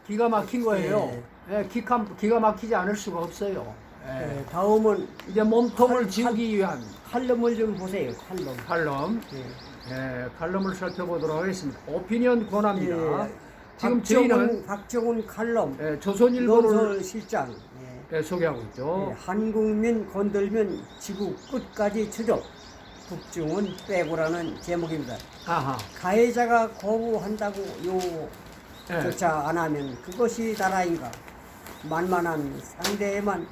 기가 막힌 거예요. 예, 기가 막히지 않을 수가 없어요. 예. 다음은 이제 몸통을 지우기 위한 칼럼을 좀 보세요. 칼럼. 칼럼, 예. 예, 칼럼을 살펴보도록 하겠습니다. 오피니언 권합니다. 예. 지금 저희는 박정훈 칼럼. 예, 조선일보를 논설 실장. 예, 소개하고 있죠. 한국민 건들면 지구 끝까지 추적. 북중은 빼고라는 제목입니다. 아하. 가해자가 거부한다고 예. 조차 안 하면 그것이 나라인가? 만만한 상대에만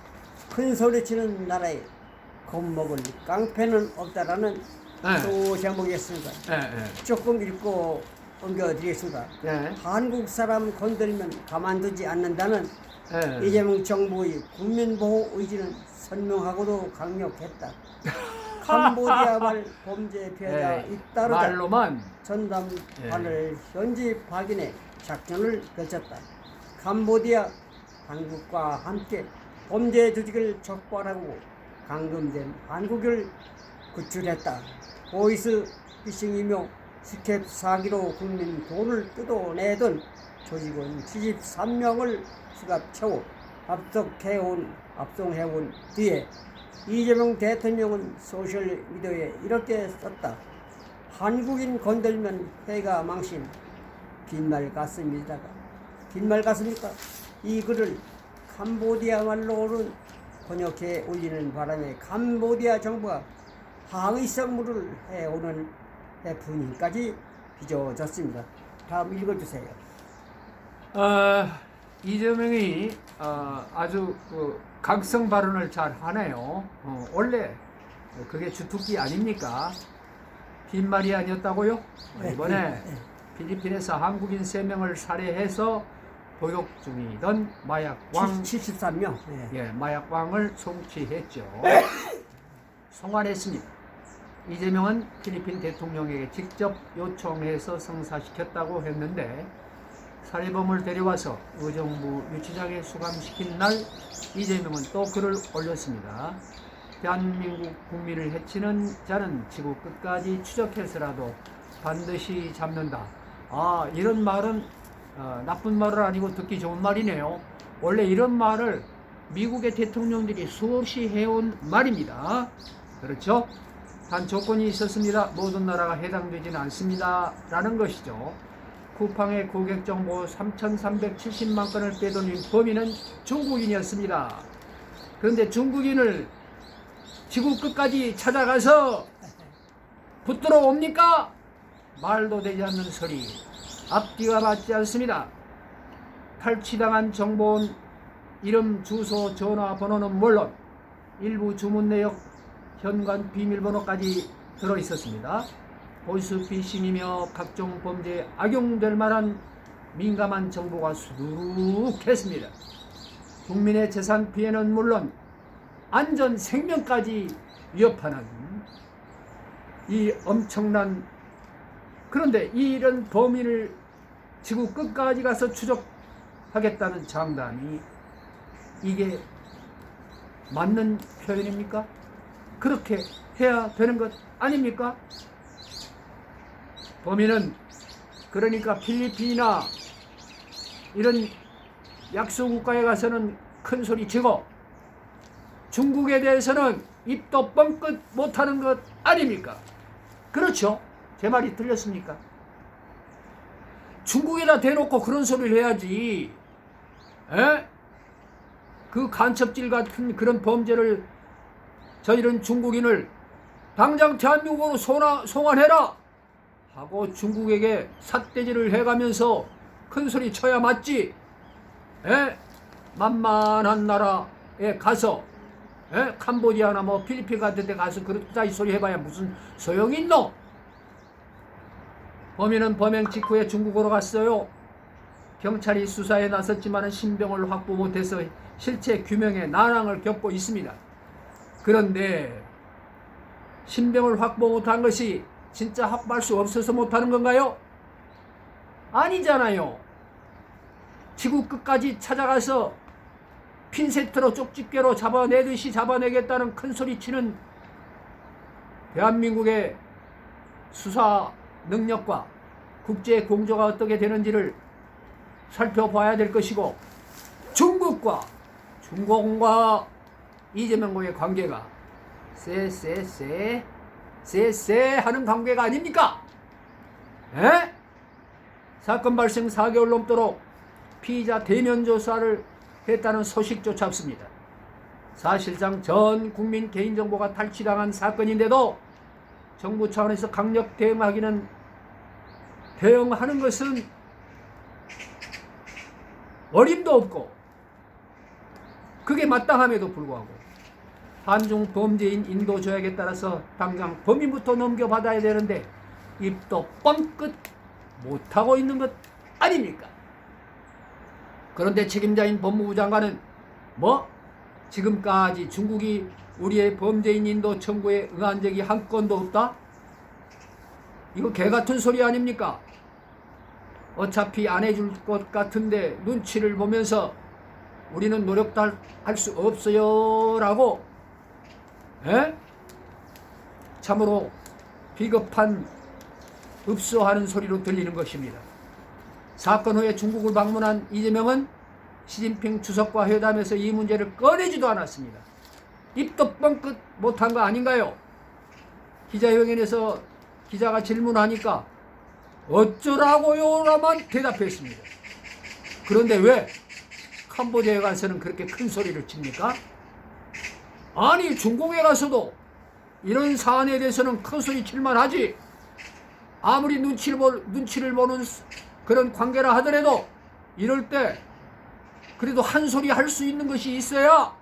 큰 소리치는 나라에 겁먹을 깡패는 없다라는 예. 또 제목이었습니다. 예, 조금 읽고 옮겨드리겠습니다. 예. 예. 한국 사람 건들면 가만두지 않는다는 예. 이재명 정부의 국민보호 의지는 선명하고도 강력했다. 캄보디아발 범죄 피해자 예. 잇따르자 말로만 전담반을 현지 확인해 작전을 펼쳤다. 캄보디아 당국과 함께 범죄 조직을 적발하고 감금된 한국을 구출했다. 보이스 피싱이며 스캡 사기로 국민 돈을 뜯어내던 조직은 73명을 수갑채워 압송해온 뒤에 이재명 대통령은 소셜미디어에 이렇게 썼다. 한국인 건들면 회가 망신. 빈말 같습니다가. 빈말 같습니까? 이 글을 캄보디아 말로는 번역해 올리는 바람에 캄보디아 정부가 항의성물을 해오는 해프닝까지 빚어졌습니다. 다음 읽어주세요. 이재명이 아주 각성 발언을 잘 하네요. 원래 그게 주특기 아닙니까? 빈말이 아니었다고요? 이번에 필리핀에서 한국인 3명을 살해해서 복역 중이던 마약왕 73명. 예, 마약왕을 송치했죠. 송환했습니다. 이재명은 필리핀 대통령에게 직접 요청해서 성사시켰다고 했는데 살해범을 데려와서 의정부 유치장에 수감시킨 날 이재명은 또 글을 올렸습니다. 대한민국 국민을 해치는 자는 지구 끝까지 추적해서라도 반드시 잡는다. 이런 말은 나쁜 말은 아니고 듣기 좋은 말이네요. 원래 이런 말을 미국의 대통령들이 수없이 해온 말입니다. 그렇죠? 단 조건이 있었습니다. 모든 나라가 해당되지는 않습니다. 라는 것이죠. 쿠팡의 고객 정보 3,370만 건을 빼돌린 범인은 중국인이었습니다. 그런데 중국인을 지구 끝까지 찾아가서 붙들어 옵니까? 말도 되지 않는 소리. 앞뒤가 맞지 않습니다. 탈취당한 정보원 이름, 주소, 전화번호는 물론 일부 주문 내역, 현관 비밀번호까지 들어있었습니다. 보이스피싱이며 각종 범죄에 악용될 만한 민감한 정보가 수두룩했습니다. 국민의 재산 피해는 물론 안전 생명까지 위협하는 이 엄청난, 그런데 이런 범인을 지구 끝까지 가서 추적하겠다는 장담이 이게 맞는 표현입니까? 그렇게 해야 되는 것 아닙니까? 범인은 그러니까 필리핀이나 이런 약소국가에 가서는 큰 소리 치고 중국에 대해서는 입도 뻥끗 못하는 것 아닙니까? 그렇죠? 제 말이 틀렸습니까? 중국에다 대놓고 그런 소리를 해야지. 그 간첩질 같은 그런 범죄를 저지른 중국인을 당장 대한민국으로 송환해라 하고 중국에게 삿대질을 해가면서 큰 소리 쳐야 맞지. 만만한 나라에 가서 캄보디아나 뭐 필리핀 같은 데 가서 그렇다 소리 해봐야 무슨 소용이 있노? 범인은 범행 직후에 중국으로 갔어요. 경찰이 수사에 나섰지만 신병을 확보 못해서 실체 규명에 난항을 겪고 있습니다. 그런데 신병을 확보 못한 것이 진짜 확보할 수 없어서 못하는 건가요? 아니잖아요. 지구 끝까지 찾아가서 핀세트로 쪽집게로 잡아내듯이 잡아내겠다는 큰 소리치는 대한민국의 수사 능력과 국제 공조가 어떻게 되는지를 살펴봐야 될 것이고, 중국과 이재명과의 관계가 쎄 하는 관계가 아닙니까? 에? 사건 발생 4개월 넘도록 피의자 대면 조사를 했다는 소식조차 없습니다. 사실상 전 국민 개인정보가 탈취당한 사건인데도 정부 차원에서 강력 대응하는 것은 어림도 없고, 그게 마땅함에도 불구하고 한중 범죄인 인도 조약에 따라서 당장 범인부터 넘겨받아야 되는데 입도 뻥끗 못하고 있는 것 아닙니까? 그런데 책임자인 법무부 장관은 지금까지 중국이 우리의 범죄인 인도 청구에 응한 적이 한 건도 없다? 이거 개같은 소리 아닙니까? 어차피 안 해줄 것 같은데 눈치를 보면서 우리는 노력도 할 수 없어요 라고 참으로 비겁한 읍소하는 소리로 들리는 것입니다. 사건 후에 중국을 방문한 이재명은 시진핑 주석과 회담에서 이 문제를 꺼내지도 않았습니다. 입도 뻥끗 못한 거 아닌가요? 기자회견에서 기자가 질문하니까 어쩌라고요? 라만 대답했습니다. 그런데 왜 캄보디아에 가서는 그렇게 큰 소리를 칩니까? 아니, 중국에 가서도 이런 사안에 대해서는 큰 소리 칠만 하지. 아무리 눈치를 보는 그런 관계라 하더라도 이럴 때 그래도 한 소리 할 수 있는 것이 있어야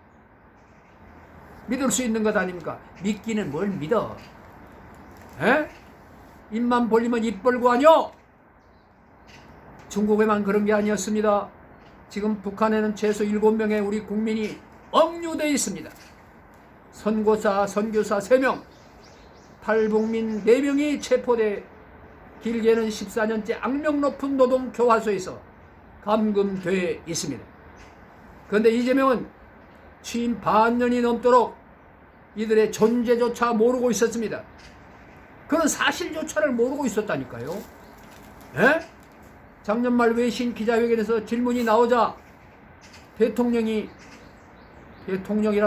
믿을 수 있는 것 아닙니까? 믿기는 뭘 믿어? 입만 벌리면 입 벌고 하뇨? 중국에만 그런 게 아니었습니다. 지금 북한에는 최소 7명의 우리 국민이 억류되어 있습니다. 선고사, 선교사 3명, 탈북민 4명이 체포돼 길게는 14년째 악명 높은 노동 교화소에서 감금되어 있습니다. 그런데 이재명은 취임 반년이 넘도록 이들의 존재조차 모르고 있었습니다. 그런 사실조차를 모르고 있었다니까요. 작년 말 외신 기자회견에서 질문이 나오자 대통령이란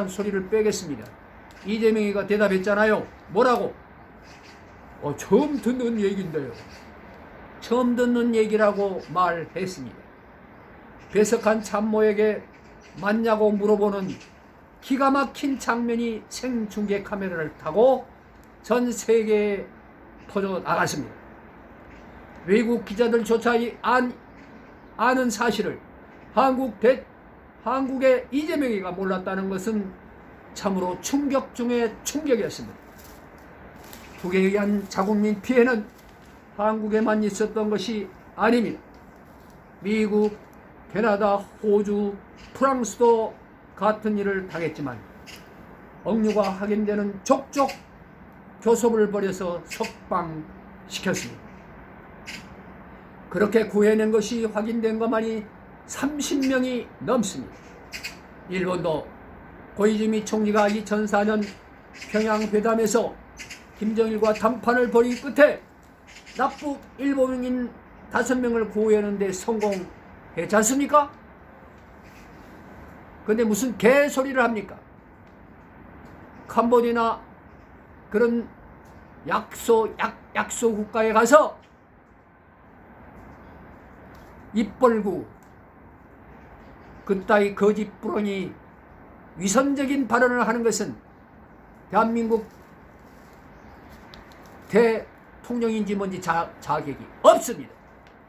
소리를 빼겠습니다. 이재명이가 대답했잖아요. 뭐라고? 처음 듣는 얘기인데요. 처음 듣는 얘기라고 말했습니다. 배석한 참모에게 맞냐고 물어보는 기가 막힌 장면이 생중계 카메라를 타고 전 세계에 퍼져 나갔습니다. 외국 기자들조차 아는 사실을 한국의 이재명이가 몰랐다는 것은 참으로 충격 중에 충격이었습니다. 북에 의한 자국민 피해는 한국에만 있었던 것이 아닙니다. 미국, 캐나다, 호주, 프랑스도 같은 일을 당했지만 억류가 확인되는 족족 교섭을 벌여서 석방시켰습니다. 그렇게 구해낸 것이 확인된 것만이 30명이 넘습니다. 일본도 고이즈미 총리가 2004년 평양회담에서 김정일과 담판을 벌인 끝에 납북 일본인 5명을 구해내는데 성공했지 않습니까? 근데 무슨 개소리를 합니까? 캄보디아나 그런 약소 국가에 가서 입 벌고 그따위 거짓부렁이 위선적인 발언을 하는 것은 대한민국 대통령인지 뭔지 자격이 없습니다.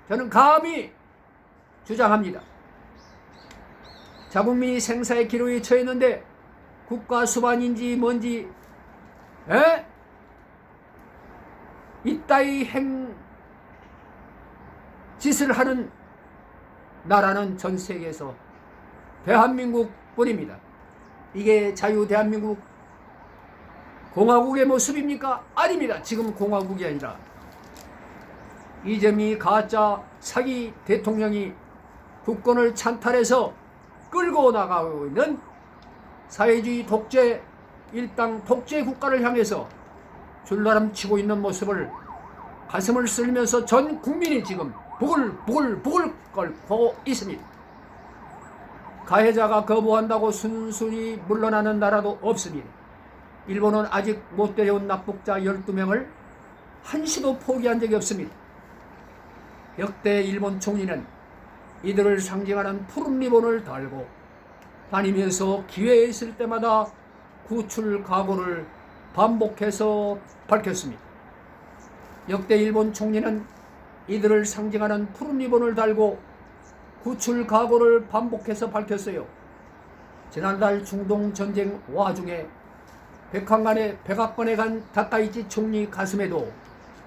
저는 감히 주장합니다. 자국민이 생사의 기로에 처했는데 국가 수반인지 뭔지 이따위 짓을 하는 나라는 전 세계에서 대한민국뿐입니다. 이게 자유 대한민국 공화국의 모습입니까? 아닙니다. 지금 공화국이 아니라 이재명이 가짜 사기 대통령이 국권을 찬탈해서 끌고 나가고 있는 사회주의 독재 일당 독재 국가를 향해서 줄나름 치고 있는 모습을 가슴을 쓸면서 전 국민이 지금 부글부글 끓고 있습니다. 가해자가 거부한다고 순순히 물러나는 나라도 없습니다. 일본은 아직 못 데려온 납북자 12명을 한시도 포기한 적이 없습니다. 역대 일본 총리는 이들을 상징하는 푸른 리본을 달고 다니면서 기회 있을 때마다 구출 각오를 반복해서 밝혔습니다. 역대 일본 총리는 이들을 상징하는 푸른 리본을 달고 구출 각오를 반복해서 밝혔어요. 지난달 중동 전쟁 와중에 백악관에 간 다카이치 총리 가슴에도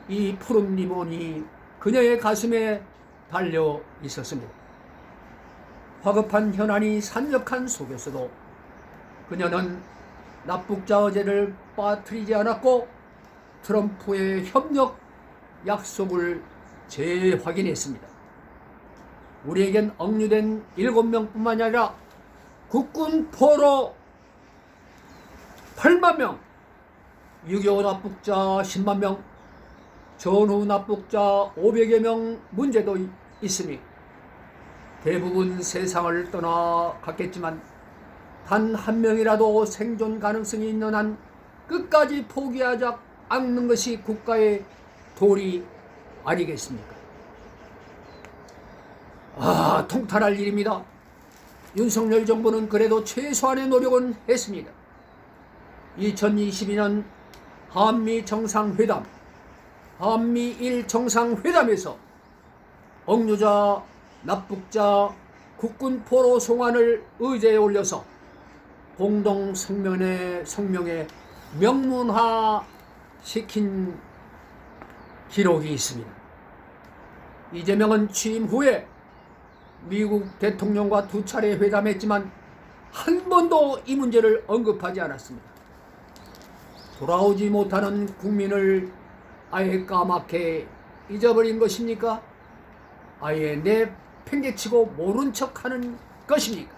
이 푸른 리본이 그녀의 가슴에 달려 있었습니다. 화급한 현안이 산적한 속에서도 그녀는 납북자 의제를 빠뜨리지 않았고 트럼프의 협력 약속을 재확인했습니다. 우리에겐 억류된 7명뿐만이 아니라 국군 포로 8만 명, 6.25 납북자 10만 명, 전후 납북자 500여 명 문제도 있으니 대부분 세상을 떠나갔겠지만 단 한 명이라도 생존 가능성이 있는 한 끝까지 포기하지 않는 것이 국가의 도리 아니겠습니까? 통탄할 일입니다. 윤석열 정부는 그래도 최소한의 노력은 했습니다. 2022년 한미 정상회담, 한미일 정상회담에서 억류자, 납북자, 국군 포로 송환을 의제에 올려서 공동 성명에 명문화시킨 기록이 있습니다. 이재명은 취임 후에 미국 대통령과 2차례 회담했지만 한 번도 이 문제를 언급하지 않았습니다. 돌아오지 못하는 국민을 아예 까맣게 잊어버린 것입니까? 아예 내팽개치고 모른 척하는 것입니까?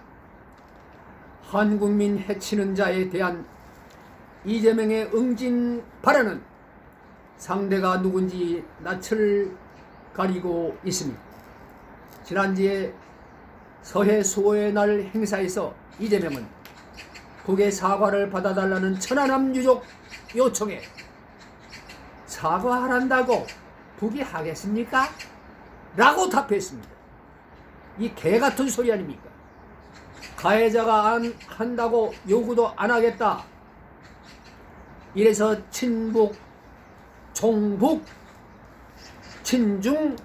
한국민 해치는 자에 대한 이재명의 응징 발언은 상대가 누군지 낯을 가리고 있습니다. 지난주에 서해 수호의 날 행사에서 이재명은 북의 사과를 받아달라는 천안함 유족 요청에 사과하란다고 북이 하겠습니까? 라고 답했습니다. 이 개같은 소리 아닙니까? 가해자가 안 한다고 요구도 안 하겠다. 이래서 친북, 종북, 친중,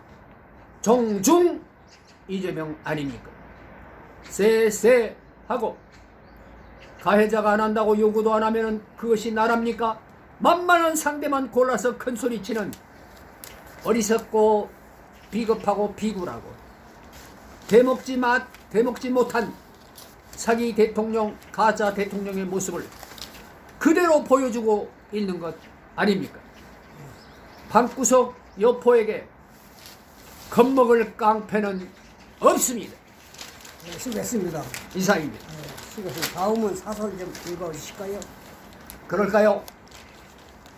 정중 이재명 아닙니까? 쎄쎄 하고 가해자가 안 한다고 요구도 안 하면 그것이 나랍니까? 만만한 상대만 골라서 큰 소리치는 어리석고 비겁하고 비굴하고 대먹지 못한 사기 대통령, 가짜 대통령의 모습을 그대로 보여주고 있는 것 아닙니까? 방구석 여포에게 겁먹을 깡패는 없습니다. 네, 수고했습니다. 이상입니다. 수고했습니다. 다음은 사설 좀 읽어주실까요? 그럴까요?